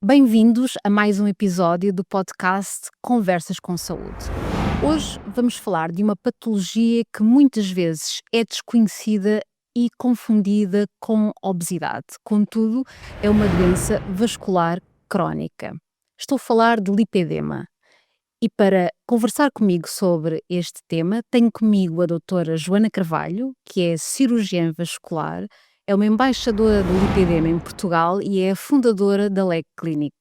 Bem-vindos a mais um episódio do podcast Conversas com Saúde. Hoje vamos falar de uma patologia que muitas vezes é desconhecida e confundida com obesidade. Contudo, é uma doença vascular crónica. Estou a falar de lipedema. E para conversar comigo sobre este tema, tenho comigo a doutora Joana Carvalho, que é cirurgiã vascular, é uma embaixadora do lipedema em Portugal e é a fundadora da LEC Clinic.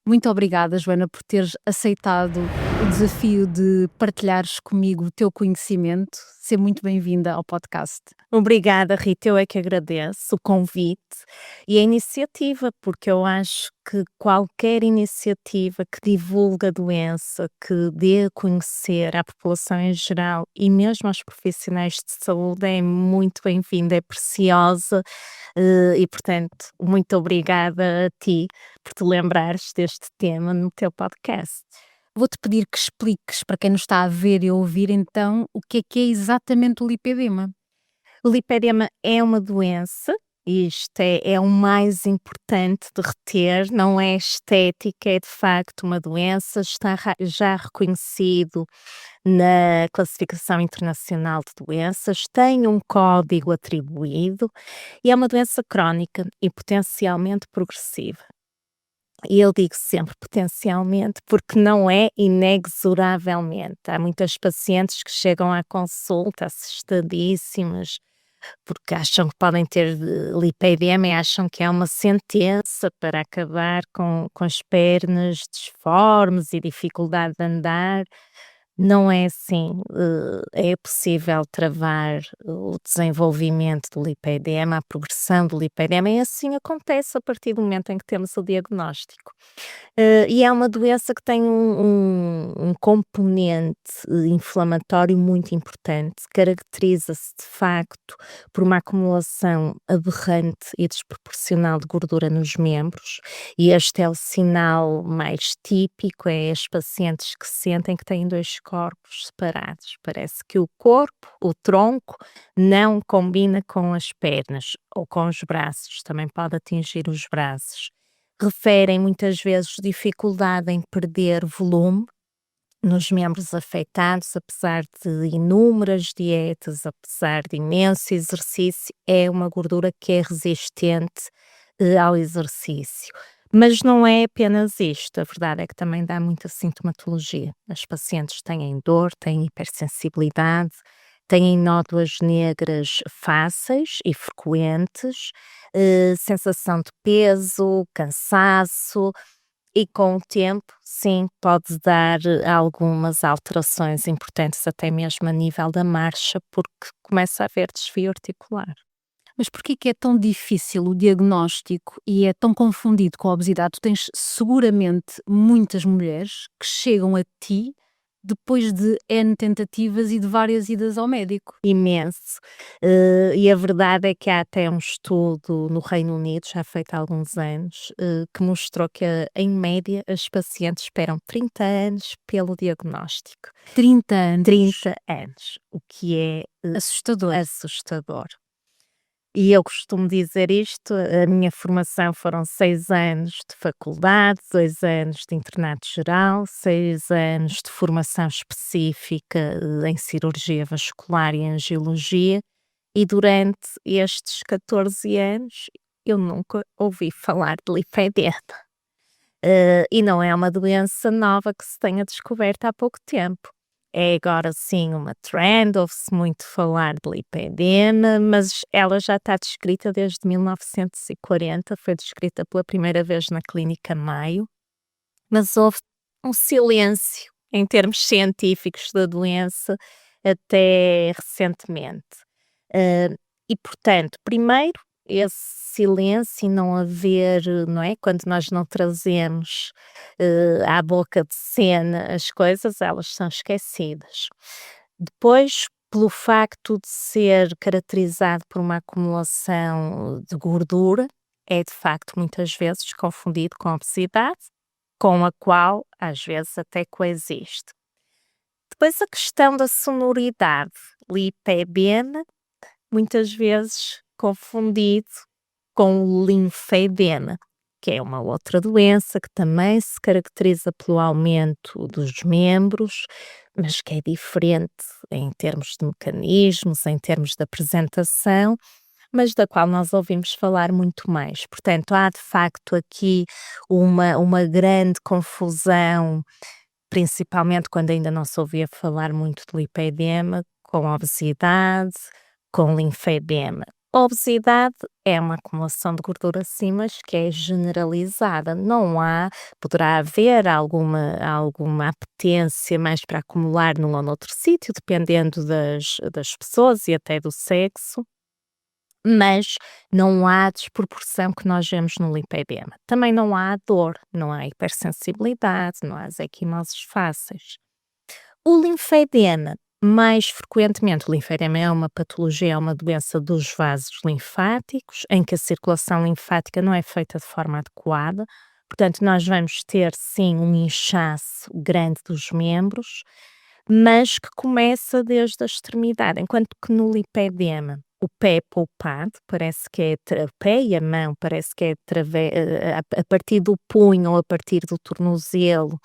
Muito obrigada, Joana, por teres aceitado o desafio de partilhares comigo o teu conhecimento. Seja muito bem-vinda ao podcast. Obrigada, Rita. Eu é que agradeço o convite e a iniciativa, porque eu acho que qualquer iniciativa que divulgue a doença, que dê a conhecer à população em geral e mesmo aos profissionais de saúde é muito bem-vinda, é preciosa e, portanto, muito obrigada a ti por te lembrares deste tema no teu podcast. Vou-te pedir que expliques para quem nos está a ver e a ouvir, então, o que é exatamente o lipedema. O lipedema é uma doença, e isto é o mais importante de reter, não é estética, é de facto uma doença, está já reconhecido na Classificação Internacional de Doenças, tem um código atribuído e é uma doença crónica e potencialmente progressiva. E eu digo sempre potencialmente, porque não é inexoravelmente. Há muitas pacientes que chegam à consulta assustadíssimas, porque acham que podem ter lipedema e acham que é uma sentença para acabar com as pernas disformes e dificuldade de andar. Não é assim, é possível travar o desenvolvimento do lipedema, a progressão do lipedema, e assim acontece a partir do momento em que temos o diagnóstico. E é uma doença que tem um componente inflamatório muito importante, caracteriza-se de facto por uma acumulação aberrante e desproporcional de gordura nos membros, e este é o sinal mais típico, é as pacientes que sentem que têm 2 corpos separados, parece que o corpo, o tronco, não combina com as pernas ou com os braços, também pode atingir os braços. Referem muitas vezes dificuldade em perder volume nos membros afetados, apesar de inúmeras dietas, apesar de imenso exercício, é uma gordura que é resistente ao exercício. Mas não é apenas isto, a verdade é que também dá muita sintomatologia. As pacientes têm dor, têm hipersensibilidade, têm nódoas negras fáceis e frequentes, sensação de peso, cansaço e com o tempo, sim, pode dar algumas alterações importantes até mesmo a nível da marcha, porque começa a haver desvio articular. Mas porquê que é tão difícil o diagnóstico e é tão confundido com a obesidade? Tu tens seguramente muitas mulheres que chegam a ti depois de N tentativas e de várias idas ao médico. Imenso. E a verdade é que há até um estudo no Reino Unido, já feito há alguns anos, que mostrou que, em média, as pacientes esperam 30 anos pelo diagnóstico. 30 anos. 30 anos, o que é Assustador. assustador. E eu costumo dizer isto, a minha formação foram 6 anos de faculdade, 2 anos de internato geral, 6 anos de formação específica, em cirurgia vascular e angiologia, e durante estes 14 anos eu nunca ouvi falar de lipedema. E não é uma doença nova que se tenha descoberto há pouco tempo. É agora sim uma trend, ouve-se muito falar de lipedema, mas ela já está descrita desde 1940, foi descrita pela primeira vez na Clínica Mayo, mas houve um silêncio em termos científicos da doença até recentemente. E portanto, primeiro, esse silêncio e não haver, não é? Quando nós não trazemos à boca de cena as coisas, elas são esquecidas. Depois, pelo facto de ser caracterizado por uma acumulação de gordura, é de facto muitas vezes confundido com obesidade, com a qual às vezes até coexiste. Depois a questão da sonoridade, lipedema, muitas vezes confundido com o linfedema. que é uma outra doença que também se caracteriza pelo aumento dos membros, mas que é diferente em termos de mecanismos, em termos de apresentação, mas da qual nós ouvimos falar muito mais. Portanto, há de facto aqui uma grande confusão, principalmente quando ainda não se ouvia falar muito de lipedema, com obesidade, com linfedema. A obesidade é uma acumulação de gordura sim, mas que é generalizada. Não há, poderá haver alguma apetência mais para acumular num ou noutro sítio, dependendo das pessoas e até do sexo, mas não há a desproporção que nós vemos no lipedema. Também não há dor, não há hipersensibilidade, não há as equimoses fáceis. O linfedema, mais frequentemente, o linfedema é uma patologia, é uma doença dos vasos linfáticos, em que a circulação linfática não é feita de forma adequada, portanto nós vamos ter sim um inchaço grande dos membros, mas que começa desde a extremidade, enquanto que no lipedema o pé é poupado, parece que é o pé e a mão, parece que é a partir do punho ou a partir do tornozelo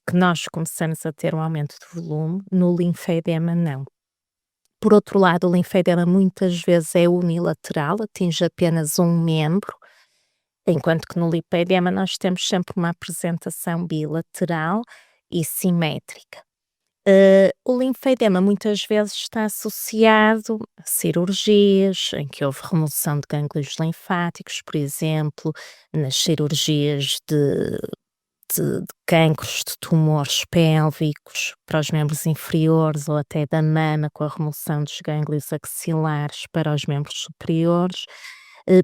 que nós começamos a ter um aumento de volume. No linfedema não. Por outro lado, o linfedema muitas vezes é unilateral, atinge apenas um membro, enquanto que no lipedema nós temos sempre uma apresentação bilateral e simétrica. O linfedema muitas vezes está associado a cirurgias em que houve remoção de gânglios linfáticos, por exemplo, nas cirurgias de cancros de tumores pélvicos para os membros inferiores ou até da mama, com a remoção dos gânglios axilares para os membros superiores.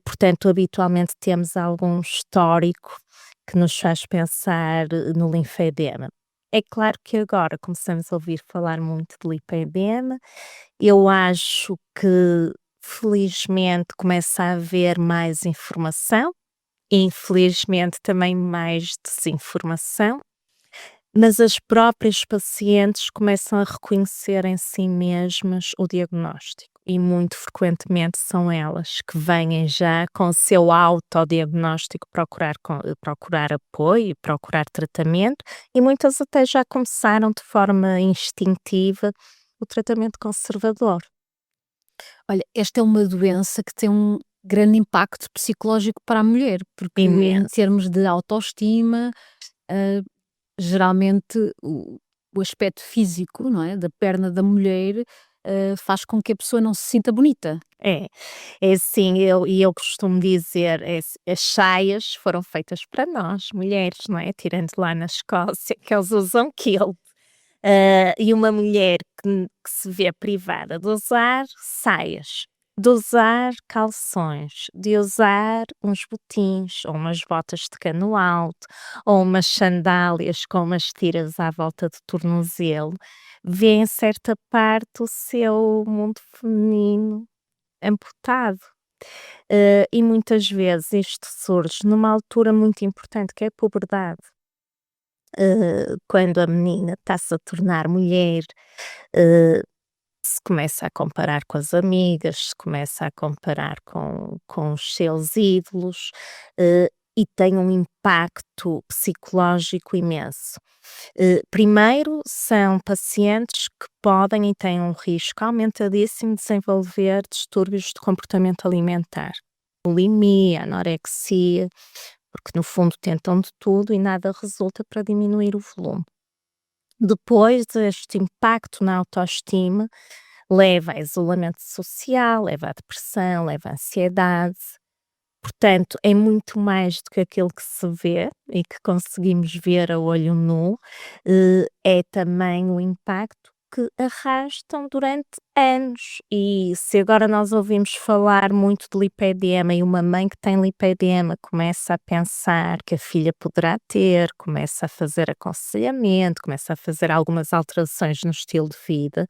Portanto, habitualmente temos algum histórico que nos faz pensar no linfedema. É claro que agora começamos a ouvir falar muito de lipedema. Eu acho que, felizmente, começa a haver mais informação, infelizmente também mais desinformação, mas as próprias pacientes começam a reconhecer em si mesmas o diagnóstico e muito frequentemente são elas que vêm já com o seu autodiagnóstico procurar apoio e procurar tratamento, e muitas até já começaram de forma instintiva o tratamento conservador. Olha, esta é uma doença que tem um grande impacto psicológico para a mulher, porque em Imenso. termos de autoestima, ah, geralmente o aspecto físico, não é, da perna da mulher, faz com que a pessoa não se sinta bonita. É, é assim, eu costumo dizer, as saias foram feitas para nós, mulheres, não é? Tirando lá na Escócia, que eles usam kilt. E uma mulher que se vê privada de usar saias, de usar calções, de usar uns botins, ou umas botas de cano alto, ou umas sandálias com umas tiras à volta do tornozelo, vê em certa parte o seu mundo feminino amputado. E muitas vezes isto surge numa altura muito importante, que é a puberdade. Quando a menina está-se a tornar mulher, eh, se começa a comparar com as amigas, se começa a comparar com os seus ídolos, e tem um impacto psicológico imenso. Primeiro, são pacientes que podem e têm um risco aumentadíssimo de desenvolver distúrbios de comportamento alimentar, bulimia, anorexia, porque no fundo tentam de tudo e nada resulta para diminuir o volume. Depois, este impacto na autoestima leva a isolamento social, leva à depressão, leva à ansiedade. Portanto, é muito mais do que aquilo que se vê e que conseguimos ver a olho nu, é também o impacto que arrastam durante anos. E se agora nós ouvimos falar muito de lipedema e uma mãe que tem lipedema começa a pensar que a filha poderá ter, começa a fazer aconselhamento, começa a fazer algumas alterações no estilo de vida.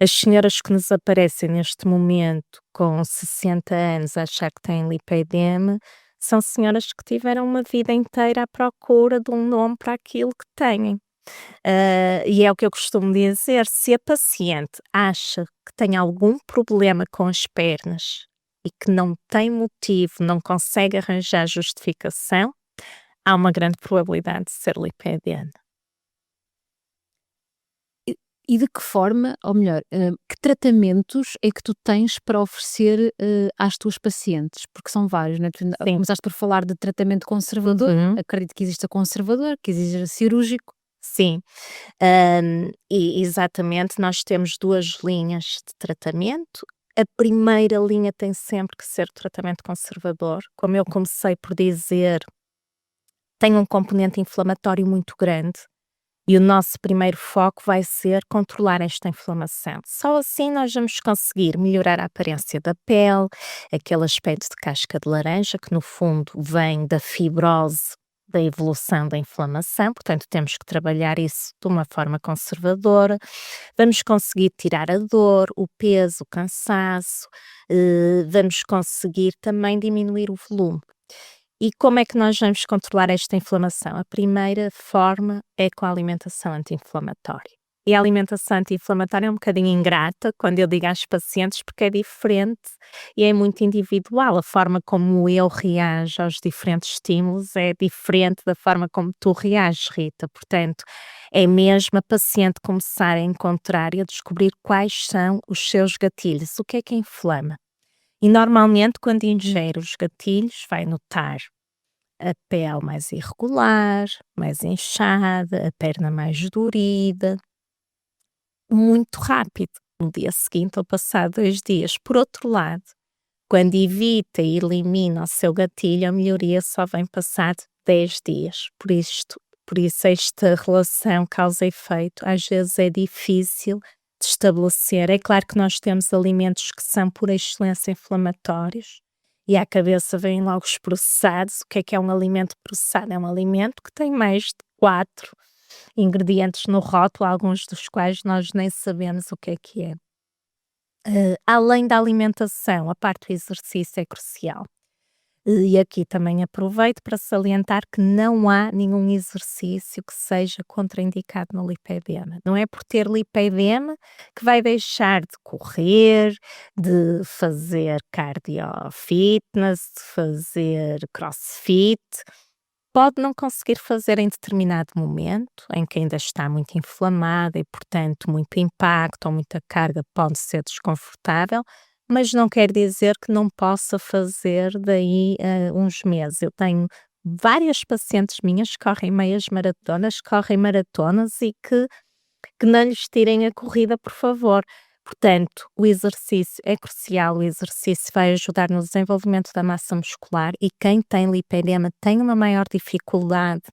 As senhoras que nos aparecem neste momento com 60 anos a achar que têm lipedema são senhoras que tiveram uma vida inteira à procura de um nome para aquilo que têm. E é o que eu costumo dizer: se a paciente acha que tem algum problema com as pernas e que não tem motivo, não consegue arranjar justificação, há uma grande probabilidade de ser lipedema. E de que forma, ou melhor, que tratamentos é que tu tens para oferecer, às tuas pacientes? Porque são vários, não é? Tu Sim. começaste por falar de tratamento conservador, Uhum. acredito que exista conservador, que exista cirúrgico. Sim, e exatamente, nós temos 2 linhas de tratamento. A primeira linha tem sempre que ser o tratamento conservador. Como eu comecei por dizer, tem um componente inflamatório muito grande e o nosso primeiro foco vai ser controlar esta inflamação. Só assim nós vamos conseguir melhorar a aparência da pele, aquele aspecto de casca de laranja que no fundo vem da fibrose, da evolução da inflamação, portanto temos que trabalhar isso de uma forma conservadora. Vamos conseguir tirar a dor, o peso, o cansaço, vamos conseguir também diminuir o volume. E como é que nós vamos controlar esta inflamação? A primeira forma é com a alimentação anti-inflamatória. E a alimentação anti-inflamatória é um bocadinho ingrata quando eu digo às pacientes, porque é diferente e é muito individual. A forma como eu reajo aos diferentes estímulos é diferente da forma como tu reages, Rita. Portanto, é mesmo a paciente começar a encontrar e a descobrir quais são os seus gatilhos, o que é que inflama. E normalmente, quando ingere os gatilhos, vai notar a pele mais irregular, mais inchada, a perna mais dorida, muito rápido, no dia seguinte ou passado 2 dias. Por outro lado, quando evita e elimina o seu gatilho, a melhoria só vem passado 10 dias. Por isso esta relação causa e efeito às vezes é difícil de estabelecer. É claro que nós temos alimentos que são por excelência inflamatórios e à cabeça vêm logo os processados. O que é um alimento processado? É um alimento que tem mais de 4 ingredientes no rótulo, alguns dos quais nós nem sabemos o que é. Além da alimentação, a parte do exercício é crucial. E aqui também aproveito para salientar que não há nenhum exercício que seja contraindicado no lipedema. Não é por ter lipedema que vai deixar de correr, de fazer cardio fitness, de fazer crossfit. Pode não conseguir fazer em determinado momento, em que ainda está muito inflamada e, portanto, muito impacto ou muita carga pode ser desconfortável, mas não quer dizer que não possa fazer daí a uns meses. Eu tenho várias pacientes minhas que correm meias maratonas, correm maratonas e que não lhes tirem a corrida, por favor. Portanto, o exercício é crucial, o exercício vai ajudar no desenvolvimento da massa muscular e quem tem lipedema tem uma maior dificuldade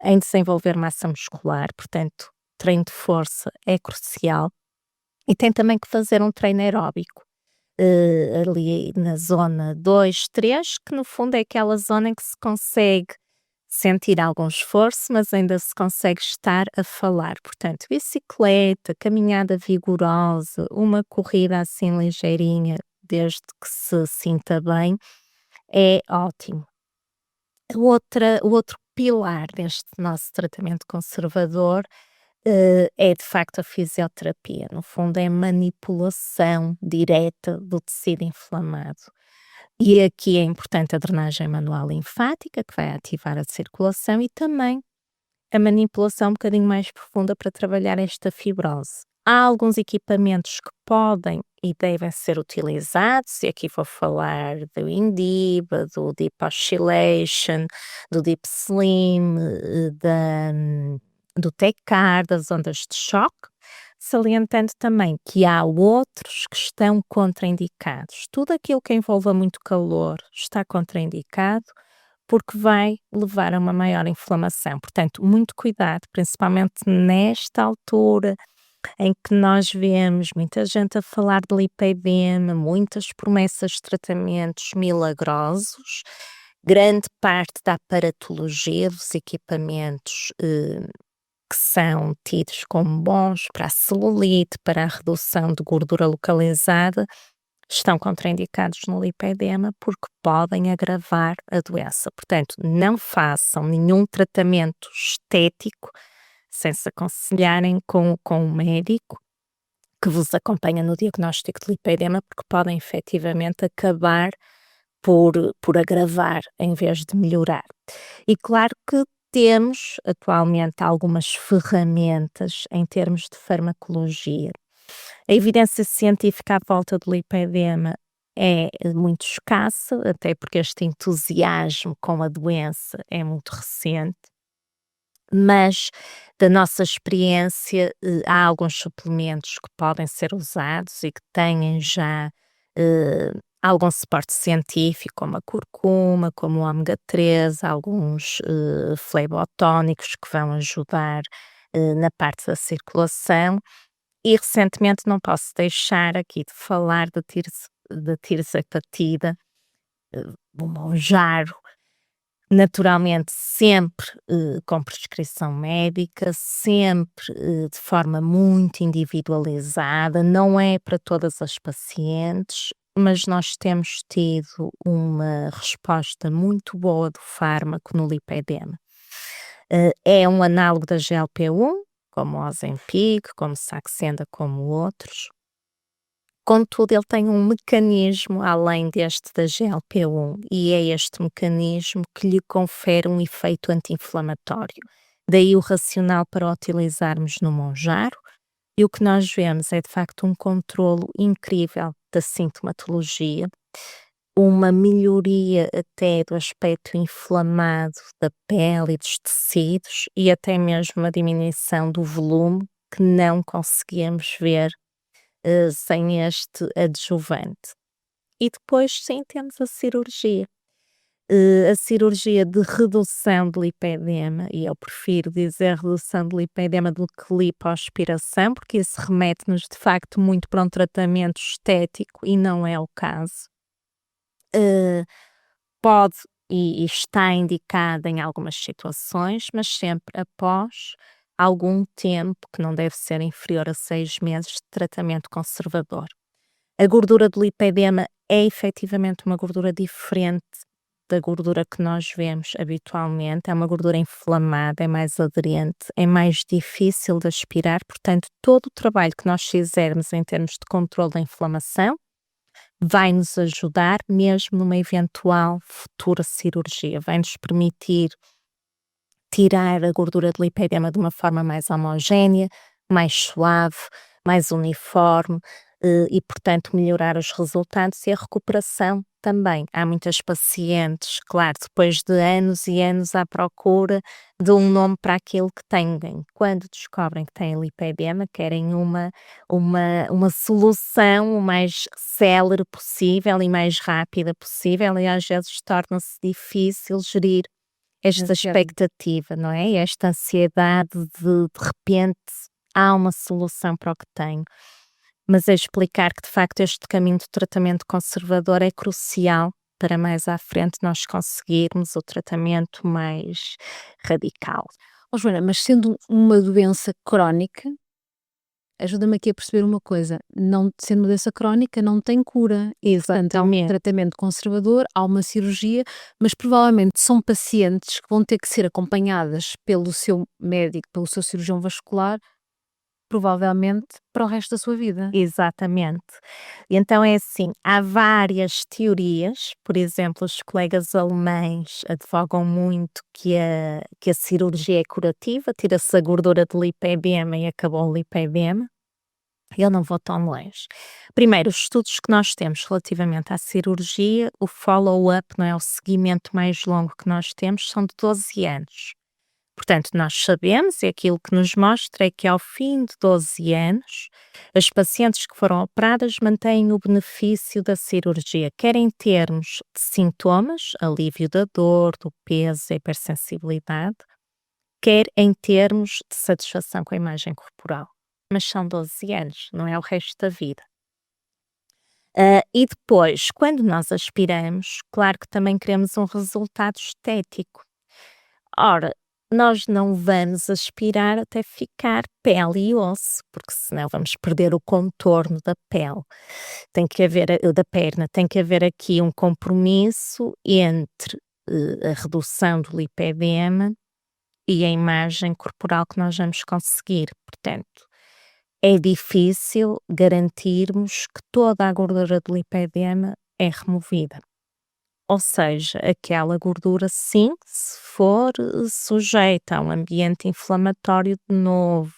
em desenvolver massa muscular, portanto, treino de força é crucial. E tem também que fazer um treino aeróbico, ali na zona 2, 3, que no fundo é aquela zona em que se consegue sentir algum esforço, mas ainda se consegue estar a falar. Portanto, bicicleta, caminhada vigorosa, uma corrida assim ligeirinha, desde que se sinta bem, é ótimo. O outro pilar deste nosso tratamento conservador é de facto a fisioterapia. No fundo, é a manipulação direta do tecido inflamado. E aqui é importante a drenagem manual linfática, que vai ativar a circulação, e também a manipulação um bocadinho mais profunda para trabalhar esta fibrose. Há alguns equipamentos que podem e devem ser utilizados, e aqui vou falar do Indiba, do Deep Oscillation, do Deep Slim, do TECAR, das ondas de choque, salientando também que há outros que estão contraindicados. Tudo aquilo que envolva muito calor está contraindicado porque vai levar a uma maior inflamação. Portanto, muito cuidado, principalmente nesta altura em que nós vemos muita gente a falar de lipedema, muitas promessas de tratamentos milagrosos, grande parte da aparatologia dos equipamentos que são tidos como bons para a celulite, para a redução de gordura localizada, estão contraindicados no lipedema porque podem agravar a doença. Portanto, não façam nenhum tratamento estético sem se aconselharem com o médico, que que vos acompanha no diagnóstico de lipedema, porque podem efetivamente acabar por agravar em vez de melhorar. E claro que temos atualmente algumas ferramentas em termos de farmacologia. A evidência científica à volta do lipedema é muito escassa, até porque este entusiasmo com a doença é muito recente, mas da nossa experiência, há alguns suplementos que podem ser usados e que têm já algum suporte científico, como a curcuma, como o ômega 3, alguns flebotónicos que vão ajudar na parte da circulação. E recentemente não posso deixar aqui de falar da tirzepatida, o Mounjaro, naturalmente sempre com prescrição médica, sempre de forma muito individualizada, não é para todas as pacientes, mas nós temos tido uma resposta muito boa do fármaco no lipedema. É um análogo da GLP-1, como o Ozempic, como Saxenda, como outros. Contudo, ele tem um mecanismo além deste da GLP-1 e é este mecanismo que lhe confere um efeito anti-inflamatório. Daí o racional para o utilizarmos no Mounjaro, e o que nós vemos é de facto um controlo incrível da sintomatologia, uma melhoria até do aspecto inflamado da pele e dos tecidos e até mesmo uma diminuição do volume que não conseguíamos ver sem este adjuvante. E depois sim temos a cirurgia. A cirurgia de redução de lipedema, e eu prefiro dizer redução de lipedema do que lipoaspiração, porque isso remete-nos de facto muito para um tratamento estético e não é o caso. Pode e está indicada em algumas situações, mas sempre após algum tempo, que não deve ser inferior a 6 meses de tratamento conservador. A gordura do lipedema é efetivamente uma gordura diferente da gordura que nós vemos habitualmente, é uma gordura inflamada, é mais aderente, é mais difícil de aspirar, portanto todo o trabalho que nós fizermos em termos de controle da inflamação vai nos ajudar mesmo numa eventual futura cirurgia, vai nos permitir tirar a gordura de lipedema de uma forma mais homogénea, mais suave, mais uniforme e, portanto, melhorar os resultados e a recuperação também. Há muitas pacientes, claro, depois de anos e anos à procura de um nome para aquilo que têm. Quando descobrem que têm lipedema, querem uma solução o mais célere possível e mais rápida possível, e às vezes torna-se difícil gerir esta expectativa, não é? Esta ansiedade de repente há uma solução para o que tenho. Mas é explicar que de facto este caminho de tratamento conservador é crucial para mais à frente nós conseguirmos o tratamento mais radical. Joana, mas sendo uma doença crónica, ajuda-me aqui a perceber uma coisa, não sendo uma doença crónica não tem cura, portanto há um tratamento conservador, há uma cirurgia, mas provavelmente são pacientes que vão ter que ser acompanhadas pelo seu médico, pelo seu cirurgião vascular, provavelmente para o resto da sua vida. Exatamente. E então é assim, há várias teorias, por exemplo, os colegas alemães advogam muito que a cirurgia é curativa, tira-se a gordura de lipedema e acabou o lipedema. Eu não vou tão longe. Primeiro, os estudos que nós temos relativamente à cirurgia, o follow-up, não é, o seguimento mais longo que nós temos, são de 12 anos. Portanto, nós sabemos, e aquilo que nos mostra é que ao fim de 12 anos, as pacientes que foram operadas mantêm o benefício da cirurgia, quer em termos de sintomas, alívio da dor, do peso, a hipersensibilidade, quer em termos de satisfação com a imagem corporal. Mas são 12 anos, não é o resto da vida. E depois, quando nós aspiramos, claro que também queremos um resultado estético. Ora, nós não vamos aspirar até ficar pele e osso, porque senão vamos perder o contorno da pele. Tem que haver, da perna, tem que haver aqui um compromisso entre a redução do lipedema e a imagem corporal que nós vamos conseguir. Portanto, é difícil garantirmos que toda a gordura do lipedema é removida. Ou seja, aquela gordura, sim, se for sujeita a um ambiente inflamatório de novo,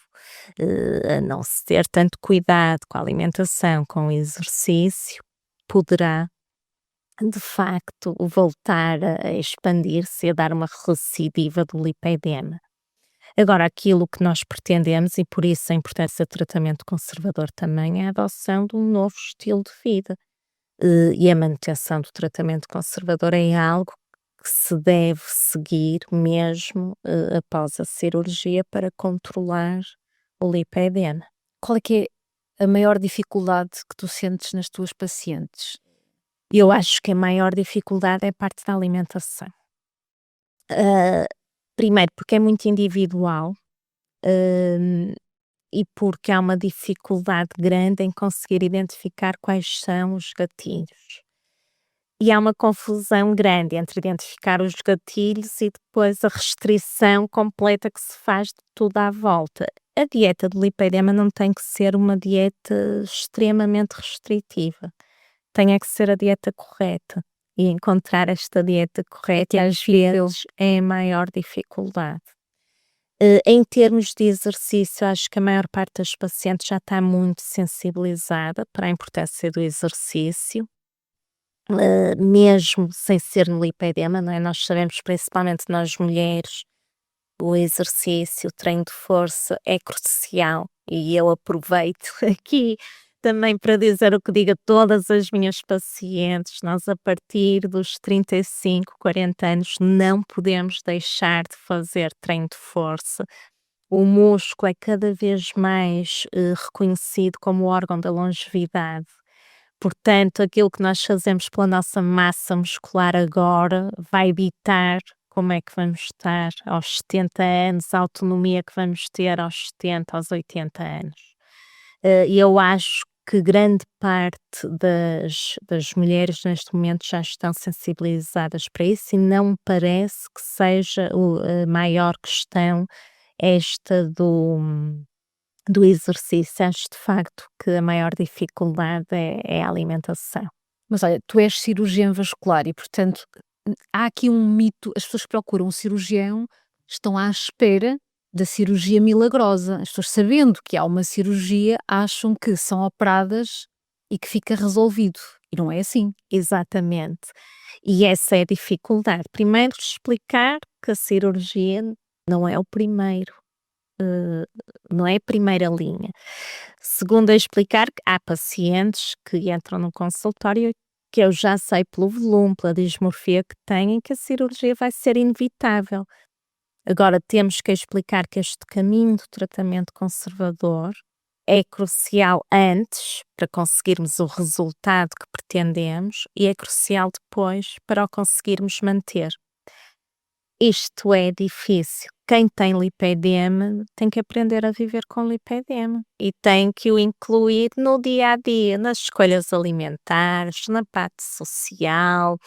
a não se ter tanto cuidado com a alimentação, com o exercício, poderá de facto voltar a expandir-se e a dar uma recidiva do lipedema. Agora, aquilo que nós pretendemos, e por isso a importância do tratamento conservador também, é a adoção de um novo estilo de vida. E a manutenção do tratamento conservador é algo que se deve seguir mesmo após a cirurgia para controlar o lipedema. Qual é que é a maior dificuldade que tu sentes nas tuas pacientes? Eu acho que a maior dificuldade é a parte da alimentação. Primeiro, porque é muito individual, e porque há uma dificuldade grande em conseguir identificar quais são os gatilhos. E há uma confusão grande entre identificar os gatilhos e depois a restrição completa que se faz de tudo à volta. A dieta do lipedema não tem que ser uma dieta extremamente restritiva. Tem é que ser a dieta correta. E encontrar esta dieta correta, e às vezes, é a maior dificuldade. Em termos de exercício, acho que a maior parte das pacientes já está muito sensibilizada para a importância do exercício, mesmo sem ser no lipedema, não é? Nós sabemos, principalmente nós mulheres, o exercício, o treino de força é crucial, e eu aproveito aqui também para dizer o que digo a todas as minhas pacientes: nós a partir dos 35, 40 anos não podemos deixar de fazer treino de força. O músculo é cada vez mais reconhecido como órgão da longevidade. Portanto, aquilo que nós fazemos pela nossa massa muscular agora vai ditar como é que vamos estar aos 70 anos, a autonomia que vamos ter aos 70, aos 80 anos. E eu acho que grande parte das mulheres neste momento já estão sensibilizadas para isso, e não me parece que seja a maior questão esta do exercício. Acho de facto que a maior dificuldade é a alimentação. Mas olha, tu és cirurgiã vascular e, portanto, há aqui um mito: as pessoas que procuram um cirurgião estão à espera da cirurgia milagrosa. As pessoas, sabendo que há uma cirurgia, acham que são operadas e que fica resolvido. E não é assim. Exatamente. E essa é a dificuldade. Primeiro, explicar que a cirurgia não é o primeiro, não é a primeira linha. Segundo, é explicar que há pacientes que entram no consultório que eu já sei pelo volume, pela dismorfia que têm, que a cirurgia vai ser inevitável. Agora, temos que explicar que este caminho do tratamento conservador é crucial antes para conseguirmos o resultado que pretendemos, e é crucial depois para o conseguirmos manter. Isto é difícil. Quem tem lipedema tem que aprender a viver com lipedema e tem que o incluir no dia a dia, nas escolhas alimentares, na parte social,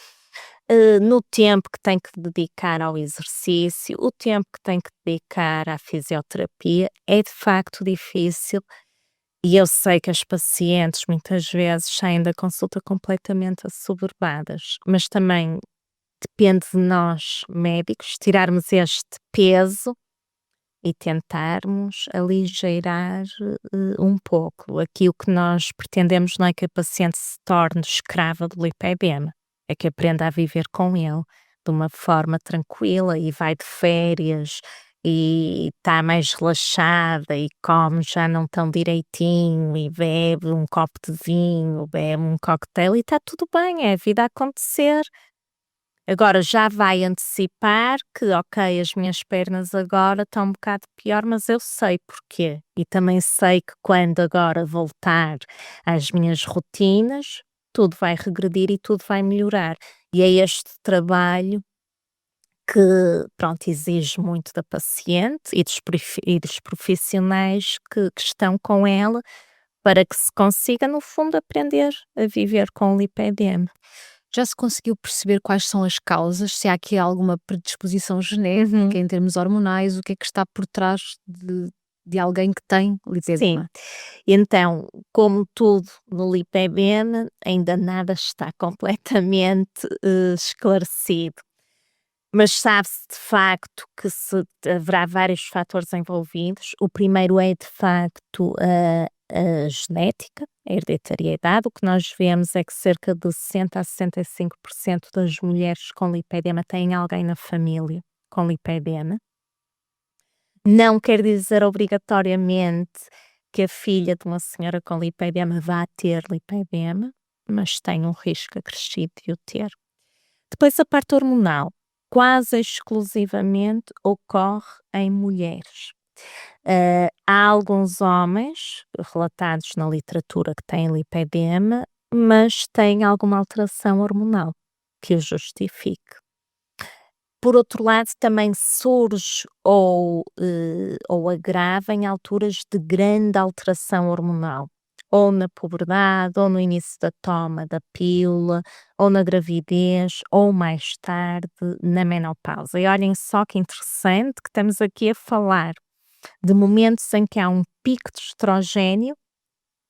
no tempo que tem que dedicar ao exercício, o tempo que tem que dedicar à fisioterapia. É de facto difícil, e eu sei que as pacientes muitas vezes saem da consulta completamente assoberbadas, mas também depende de nós médicos tirarmos este peso e tentarmos aligeirar um pouco. Aqui o que nós pretendemos não é que a paciente se torne escrava do lipedema, é que aprenda a viver com ele de uma forma tranquila, e vai de férias e está mais relaxada e come já não tão direitinho e bebe um copo de vinho, bebe um cocktail, e está tudo bem, é a vida a acontecer. Agora já vai antecipar que, ok, as minhas pernas agora estão um bocado pior, mas eu sei porquê. E também sei que quando agora voltar às minhas rotinas, tudo vai regredir e tudo vai melhorar. E é este trabalho que, pronto, exige muito da paciente e dos profissionais que estão com ela, para que se consiga, no fundo, aprender a viver com o lipedema. Já se conseguiu perceber quais são as causas? Se há aqui alguma predisposição genética em termos hormonais, o que é que está por trás de alguém que tem Sim. lipedema. Então, como tudo no lipedema, ainda nada está completamente, esclarecido. Mas sabe-se de facto que haverá vários fatores envolvidos. O primeiro é de facto a genética, a hereditariedade. O que nós vemos é que cerca de 60 a 65% das mulheres com lipedema têm alguém na família com lipedema. Não quer dizer obrigatoriamente que a filha de uma senhora com lipedema vá ter lipedema, mas tem um risco acrescido de o ter. Depois a parte hormonal, quase exclusivamente ocorre em mulheres. Há alguns homens relatados na literatura que têm lipedema, mas têm alguma alteração hormonal que o justifique. Por outro lado, também surge ou agrava em alturas de grande alteração hormonal, ou na puberdade, ou no início da toma da pílula, ou na gravidez, ou mais tarde na menopausa. E olhem só que interessante que estamos aqui a falar de momentos em que há um pico de estrogênio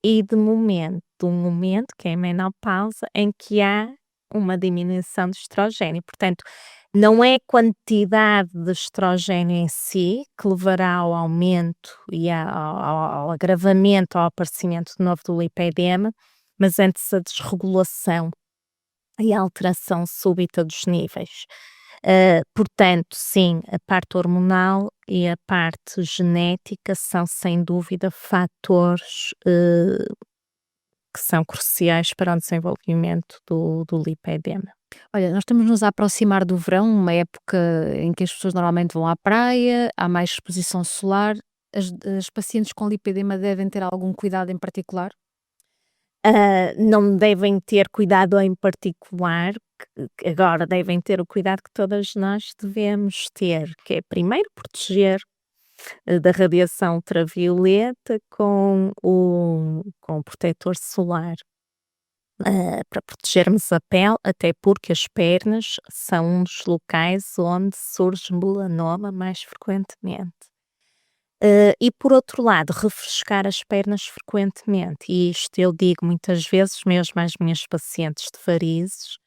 e de um momento, que é a menopausa, em que há uma diminuição de estrogênio. Portanto, não é a quantidade de estrogênio em si que levará ao aumento e ao agravamento, ao aparecimento de novo do lipedema, mas antes a desregulação e a alteração súbita dos níveis. Portanto, sim, a parte hormonal e a parte genética são sem dúvida fatores que são cruciais para o desenvolvimento do lipedema. Olha, nós estamos-nos a aproximar do verão, uma época em que as pessoas normalmente vão à praia, há mais exposição solar. As pacientes com lipedema devem ter algum cuidado em particular? Não devem ter cuidado em particular, que agora devem ter o cuidado que todas nós devemos ter, que é primeiro proteger da radiação ultravioleta com o protetor solar, para protegermos a pele, até porque as pernas são um dos locais onde surge melanoma mais frequentemente. E por outro lado, refrescar as pernas frequentemente, e isto eu digo muitas vezes mesmo às minhas pacientes de varizes,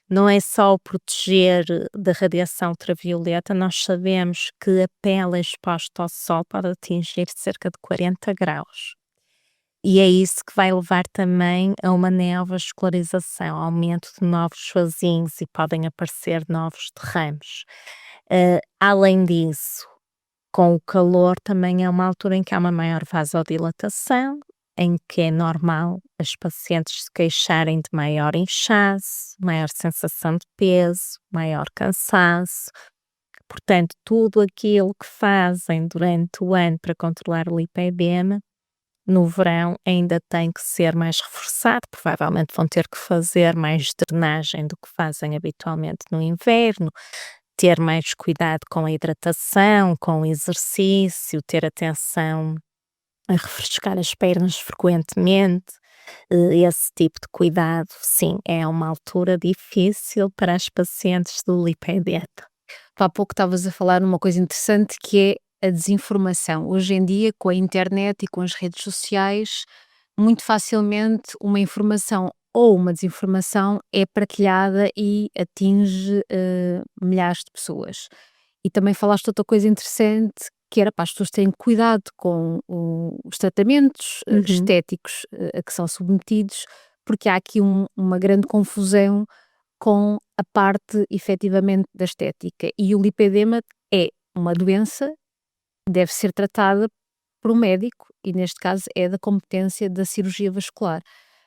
não é só o proteger da radiação ultravioleta, nós sabemos que a pele exposta ao sol pode atingir cerca de 40 graus. E é isso que vai levar também a uma neovascularização, aumento de novos vasinhos e podem aparecer novos derrames. Além disso, com o calor também é uma altura em que há uma maior vasodilatação, em que é normal as pacientes se queixarem de maior inchaço, maior sensação de peso, maior cansaço. Portanto, tudo aquilo que fazem durante o ano para controlar o lipedema, no verão ainda tem que ser mais reforçado, provavelmente vão ter que fazer mais drenagem do que fazem habitualmente no inverno, ter mais cuidado com a hidratação, com o exercício, ter atenção a refrescar as pernas frequentemente, esse tipo de cuidado, sim, é uma altura difícil para as pacientes do lipedema. Há pouco estavas a falar numa coisa interessante que é a desinformação. Hoje em dia, com a internet e com as redes sociais, muito facilmente uma informação ou uma desinformação é partilhada e atinge milhares de pessoas. E também falaste outra coisa interessante, que era para as pessoas terem cuidado com os tratamentos Uhum. estéticos a que são submetidos, porque há aqui uma grande confusão com a parte efetivamente da estética. E o lipedema é uma doença, deve ser tratada por um médico e neste caso é da competência da cirurgia vascular.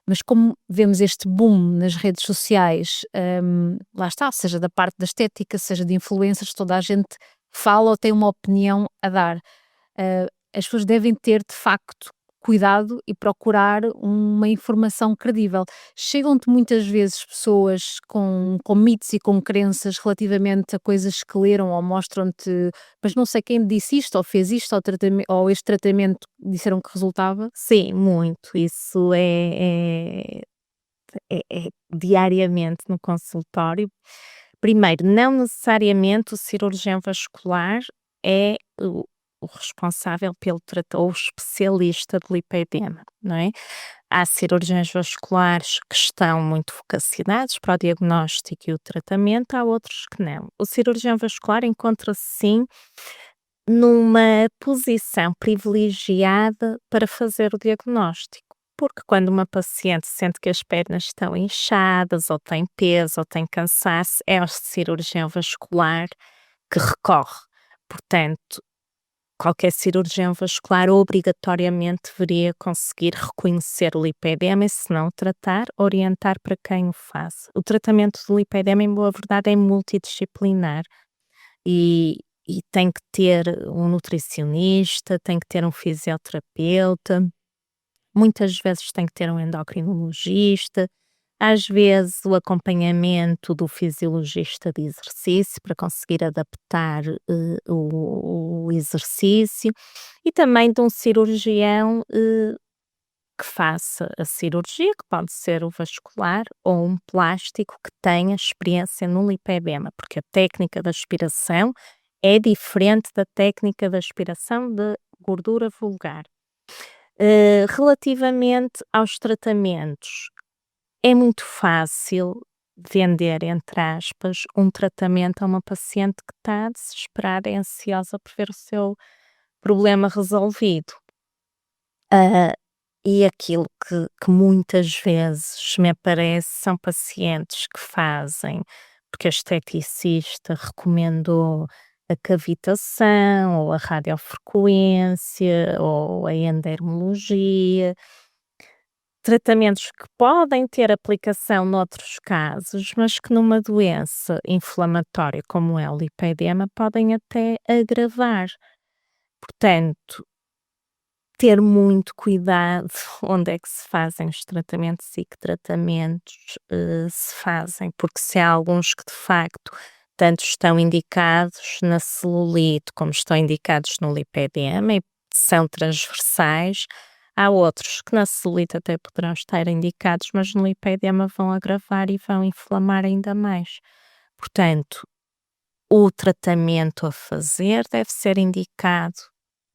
Mas como vemos este boom nas redes sociais, lá está, seja da parte da estética, seja de influencers, toda a gente fala ou tem uma opinião a dar. As pessoas devem ter de facto cuidado e procurar uma informação credível. Chegam-te muitas vezes pessoas com mitos e com crenças relativamente a coisas que leram ou mostram-te, mas não sei quem disse isto ou fez isto ou este tratamento disseram que resultava. Sim, muito. Isso é diariamente no consultório. Primeiro, não necessariamente o cirurgião vascular é o responsável pelo ou o especialista do lipedema, não é? Há cirurgiões vasculares que estão muito vocacionados para o diagnóstico e o tratamento, há outros que não. O cirurgião vascular encontra-se sim numa posição privilegiada para fazer o diagnóstico, porque quando uma paciente sente que as pernas estão inchadas, ou tem peso, ou tem cansaço, é ao cirurgião vascular que recorre. Portanto, qualquer cirurgião vascular obrigatoriamente deveria conseguir reconhecer o lipedema e, se não o tratar, orientar para quem o faça. O tratamento do lipedema, em boa verdade, é multidisciplinar e, e tem que ter um nutricionista, tem que ter um fisioterapeuta, muitas vezes tem que ter um endocrinologista, às vezes o acompanhamento do fisiologista de exercício para conseguir adaptar o exercício e também de um cirurgião que faça a cirurgia, que pode ser o vascular ou um plástico que tenha experiência no lipedema, porque a técnica da aspiração é diferente da técnica da aspiração de gordura vulgar. Relativamente aos tratamentos, é muito fácil vender, entre aspas, um tratamento a uma paciente que está desesperada e ansiosa por ver o seu problema resolvido. E aquilo que muitas vezes me aparece são pacientes que fazem, porque a esteticista recomendou a cavitação, ou a radiofrequência, ou a endermologia. Tratamentos que podem ter aplicação noutros casos, mas que numa doença inflamatória como é o lipedema podem até agravar. Portanto, ter muito cuidado onde é que se fazem os tratamentos e que tratamentos se fazem, porque se há alguns que de facto tanto estão indicados na celulite como estão indicados no lipedema e são transversais. Há outros que na celulite até poderão estar indicados, mas no lipedema vão agravar e vão inflamar ainda mais. Portanto, o tratamento a fazer deve ser indicado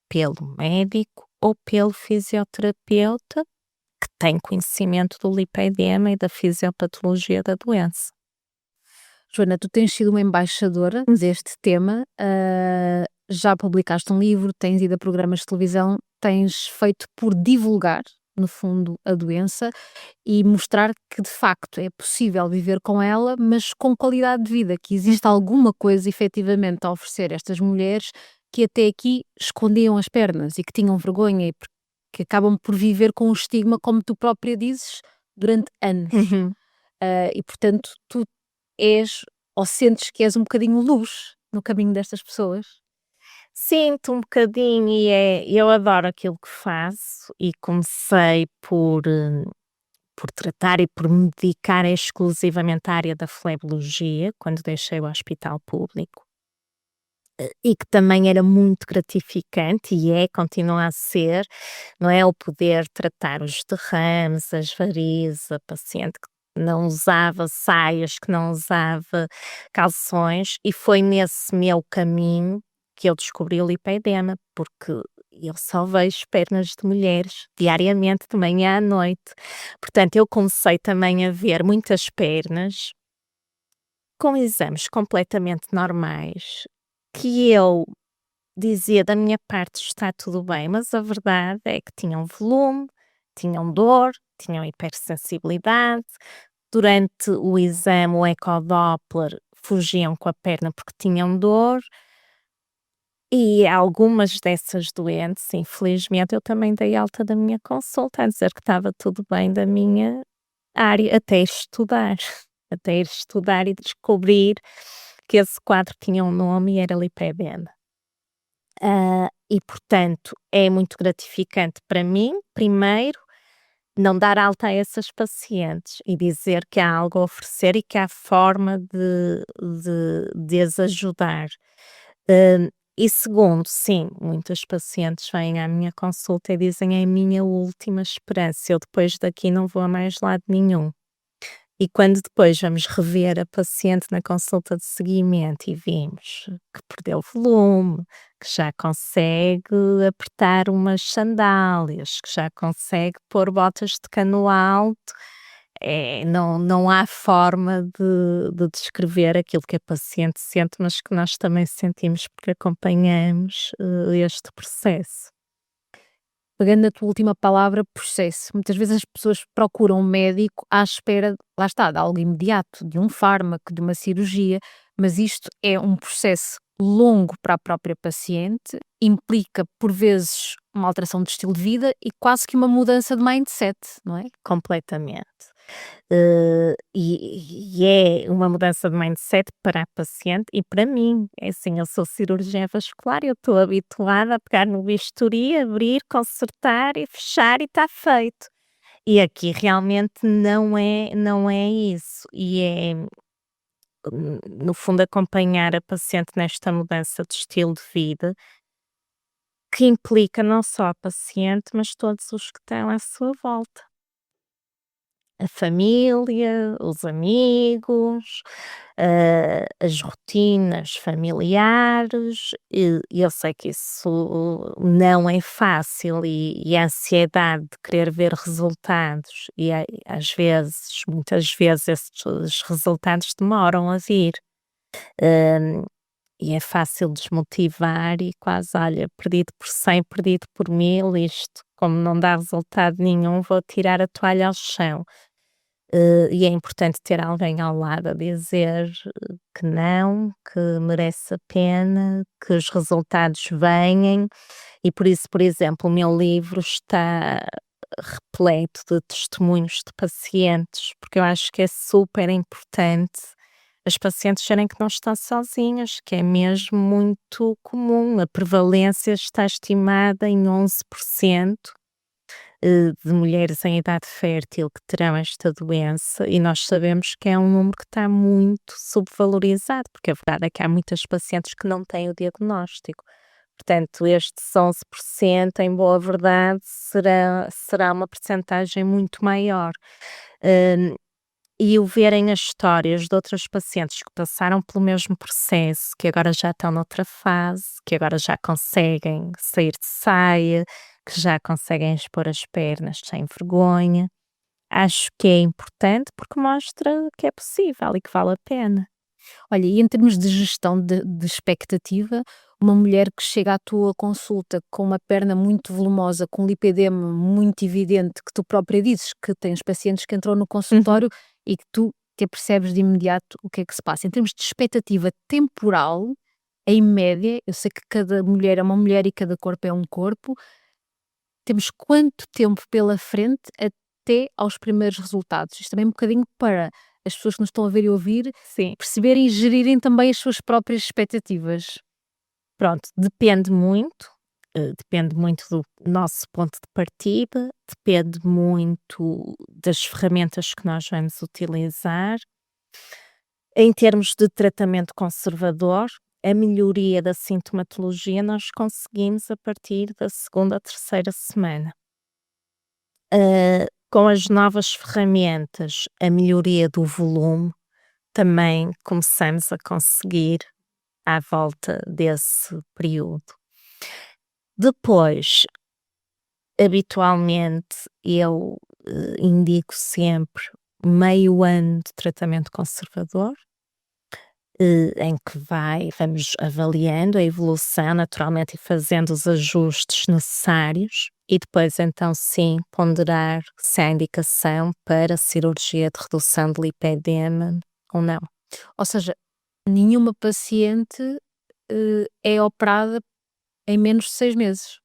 pelo médico ou pelo fisioterapeuta que tem conhecimento do lipedema e da fisiopatologia da doença. Joana, tu tens sido uma embaixadora deste tema, já publicaste um livro, tens ido a programas de televisão, tens feito por divulgar, no fundo, a doença e mostrar que de facto é possível viver com ela, mas com qualidade de vida, que existe alguma coisa efetivamente a oferecer a estas mulheres que até aqui escondiam as pernas e que tinham vergonha e que acabam por viver com o estigma, como tu própria dizes, durante anos. E portanto, tu és ou sentes que és um bocadinho luz no caminho destas pessoas? Sinto um bocadinho eu adoro aquilo que faço e comecei por tratar e por me dedicar exclusivamente à área da flebologia, quando deixei o hospital público, e que também era muito gratificante e continua a ser, não é, o poder tratar os derrames, as varizes, a paciente que não usava saias, que não usava calções, e foi nesse meu caminho que eu descobri o lipedema, porque eu só vejo pernas de mulheres diariamente, de manhã à noite. Portanto, eu comecei também a ver muitas pernas com exames completamente normais, que eu dizia da minha parte está tudo bem, mas a verdade é que tinham volume, tinham dor, tinham hipersensibilidade. Durante o exame, o ecodoppler, fugiam com a perna porque tinham dor. E algumas dessas doentes, infelizmente, eu também dei alta da minha consulta a dizer que estava tudo bem da minha área, até estudar, até ir estudar e descobrir que esse quadro tinha um nome e era lipedema. E portanto, é muito gratificante para mim, primeiro, não dar alta a essas pacientes e dizer que há algo a oferecer e que há forma de as ajudar. E segundo, sim, muitas pacientes vêm à minha consulta e dizem: "É a minha última esperança, eu depois daqui não vou a mais lado nenhum". E quando depois vamos rever a paciente na consulta de seguimento e vimos que perdeu volume, que já consegue apertar umas sandálias, que já consegue pôr botas de cano alto, não há forma de descrever aquilo que a paciente sente, mas que nós também sentimos porque acompanhamos, este processo. Pegando na tua última palavra, processo. Muitas vezes as pessoas procuram um médico à espera, lá está, de algo imediato, de um fármaco, de uma cirurgia, mas isto é um processo longo para a própria paciente, implica por vezes uma alteração de estilo de vida e quase que uma mudança de mindset, não é? Completamente. E é uma mudança de mindset para a paciente e para mim. É assim, eu sou cirurgiã vascular, eu estou habituada a pegar no bisturi, abrir, consertar e fechar e está feito. E aqui realmente não é isso. E é, no fundo, acompanhar a paciente nesta mudança de estilo de vida, que implica não só a paciente, mas todos os que estão à sua volta. A família, os amigos, as rotinas familiares, e eu sei que isso não é fácil e a ansiedade de querer ver resultados e às vezes, muitas vezes esses resultados demoram a vir, hã, e é fácil desmotivar e quase: "Olha, perdido por 100, perdido por 1000, isto como não dá resultado nenhum, vou tirar a toalha ao chão". E é importante ter alguém ao lado a dizer que não, que merece a pena, que os resultados venham e por isso, por exemplo, o meu livro está repleto de testemunhos de pacientes, porque eu acho que é super importante as pacientes verem que não estão sozinhas, que é mesmo muito comum. A prevalência está estimada em 11%, de mulheres em idade fértil que terão esta doença e nós sabemos que é um número que está muito subvalorizado, porque a verdade é que há muitas pacientes que não têm o diagnóstico. Portanto, estes 11%, em boa verdade, será uma percentagem muito maior. Hum, e o verem as histórias de outras pacientes que passaram pelo mesmo processo, que agora já estão noutra fase, que agora já conseguem sair de saia, que já conseguem expor as pernas sem vergonha, acho que é importante porque mostra que é possível e que vale a pena. Olha, e em termos de gestão de expectativa, uma mulher que chega à tua consulta com uma perna muito volumosa, com lipedema muito evidente, que tu própria dizes que tens pacientes que entram no Uhum. consultório e que tu te apercebes de imediato o que é que se passa. Em termos de expectativa temporal, em média, eu sei que cada mulher é uma mulher e cada corpo é um corpo, temos quanto tempo pela frente até aos primeiros resultados? Isto também é um bocadinho para as pessoas que nos estão a ver e ouvir Sim. perceberem e gerirem também as suas próprias expectativas. Pronto, depende muito do nosso ponto de partida, depende muito das ferramentas que nós vamos utilizar. Em termos de tratamento conservador, a melhoria da sintomatologia nós conseguimos a partir da segunda ou terceira semana. Com as novas ferramentas, a melhoria do volume também começamos a conseguir à volta desse período. Depois, habitualmente, eu, indico sempre meio ano de tratamento conservador, em que vamos avaliando a evolução naturalmente e fazendo os ajustes necessários e depois então sim ponderar se há indicação para cirurgia de redução de lipedema ou não. Ou seja, nenhuma paciente, é operada em menos de 6 meses.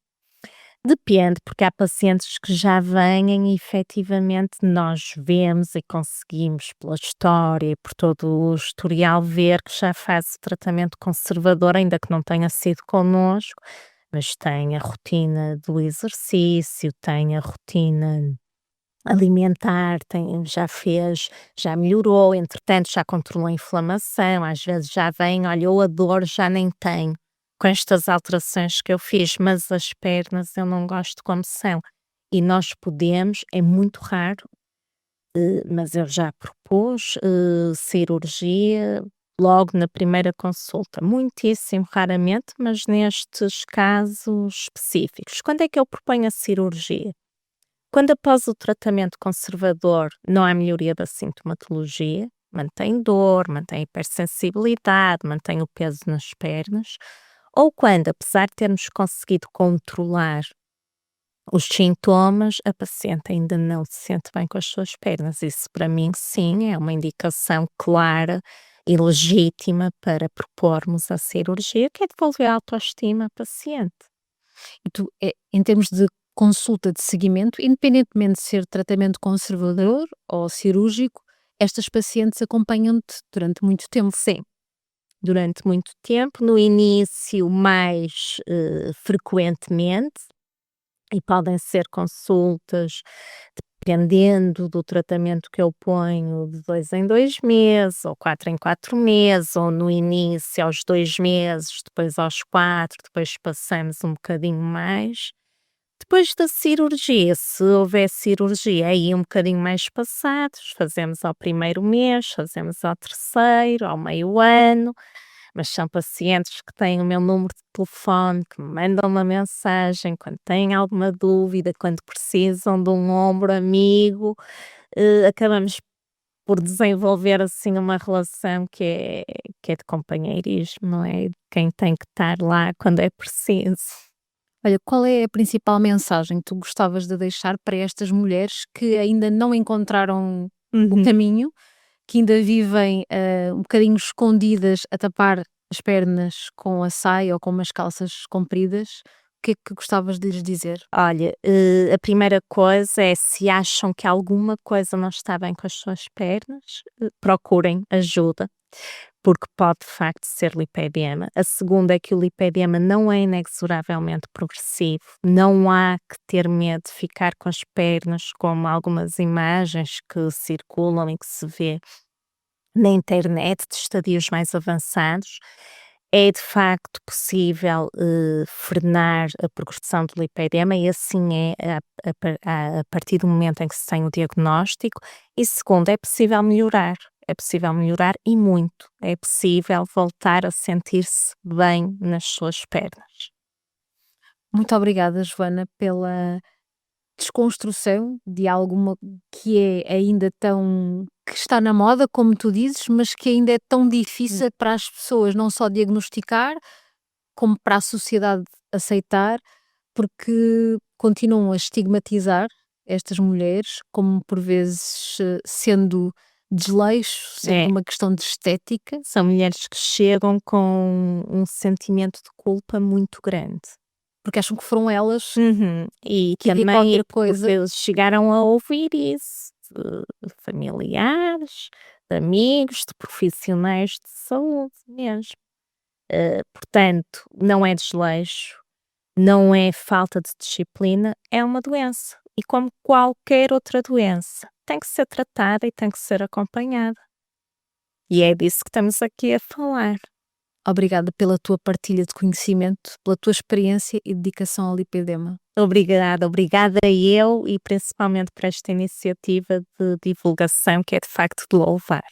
Depende, porque há pacientes que já vêm e efetivamente nós vemos e conseguimos pela história e por todo o historial ver que já faz o tratamento conservador, ainda que não tenha sido connosco, mas tem a rotina do exercício, tem a rotina alimentar, já melhorou, entretanto já controlou a inflamação, às vezes já vem: "Olha, eu a dor já nem tenho, com estas alterações que eu fiz, mas as pernas eu não gosto como são". E nós podemos, é muito raro, mas eu já propus, cirurgia logo na primeira consulta, muitíssimo raramente, mas nestes casos específicos. Quando é que eu proponho a cirurgia? Quando após o tratamento conservador não há melhoria da sintomatologia, mantém dor, mantém hipersensibilidade, mantém o peso nas pernas, ou quando, apesar de termos conseguido controlar os sintomas, a paciente ainda não se sente bem com as suas pernas. Isso para mim sim é uma indicação clara e legítima para propormos a cirurgia, que é devolver a autoestima à paciente. E tu, em termos de consulta de seguimento, independentemente de ser tratamento conservador ou cirúrgico, estas pacientes acompanham-te durante muito tempo. Sim, durante muito tempo, no início mais frequentemente, e podem ser consultas, dependendo do tratamento que eu ponho, de 2 em 2 meses, ou 4 em 4 meses, ou no início aos 2 meses, depois aos 4, depois passamos um bocadinho mais. Depois da cirurgia, se houver cirurgia, aí um bocadinho mais passados, fazemos ao primeiro mês, fazemos ao terceiro, ao meio ano, mas são pacientes que têm o meu número de telefone, que me mandam uma mensagem quando têm alguma dúvida, quando precisam de um ombro amigo, acabamos por desenvolver assim uma relação que é de companheirismo, não é? De quem tem que estar lá quando é preciso. Olha, qual é a principal mensagem que tu gostavas de deixar para estas mulheres que ainda não encontraram o Uhum. caminho, que ainda vivem um bocadinho escondidas a tapar as pernas com a saia ou com umas calças compridas? O que é que gostavas de lhes dizer? Olha, a primeira coisa é se acham que alguma coisa não está bem com as suas pernas, procurem ajuda, porque pode de facto ser lipedema. A segunda é que o lipedema não é inexoravelmente progressivo, não há que ter medo de ficar com as pernas como algumas imagens que circulam e que se vê na internet de estadios mais avançados. É de facto possível, frenar a progressão do lipedema e assim é a partir do momento em que se tem o diagnóstico. E segundo, é possível melhorar e muito, é possível voltar a sentir-se bem nas suas pernas. Muito obrigada, Joana, pela desconstrução de alguma que é ainda tão que está na moda, como tu dizes, mas que ainda é tão Hum. difícil para as pessoas não só diagnosticar, como para a sociedade aceitar, porque continuam a estigmatizar estas mulheres como por vezes sendo desleixo, sendo É, uma questão de estética. são mulheres que chegam com um sentimento de culpa muito grande. Porque acham que foram elas Uhum. E que havia também qualquer coisa. porque eles chegaram a ouvir isso de familiares, de amigos, de profissionais de saúde mesmo. Portanto, não é desleixo, não é falta de disciplina, é uma doença. E como qualquer outra doença, tem que ser tratada e tem que ser acompanhada. E é disso que estamos aqui a falar. Obrigada pela tua partilha de conhecimento, pela tua experiência e dedicação ao lipedema. Obrigada, obrigada eu e principalmente por esta iniciativa de divulgação que é de facto de louvar.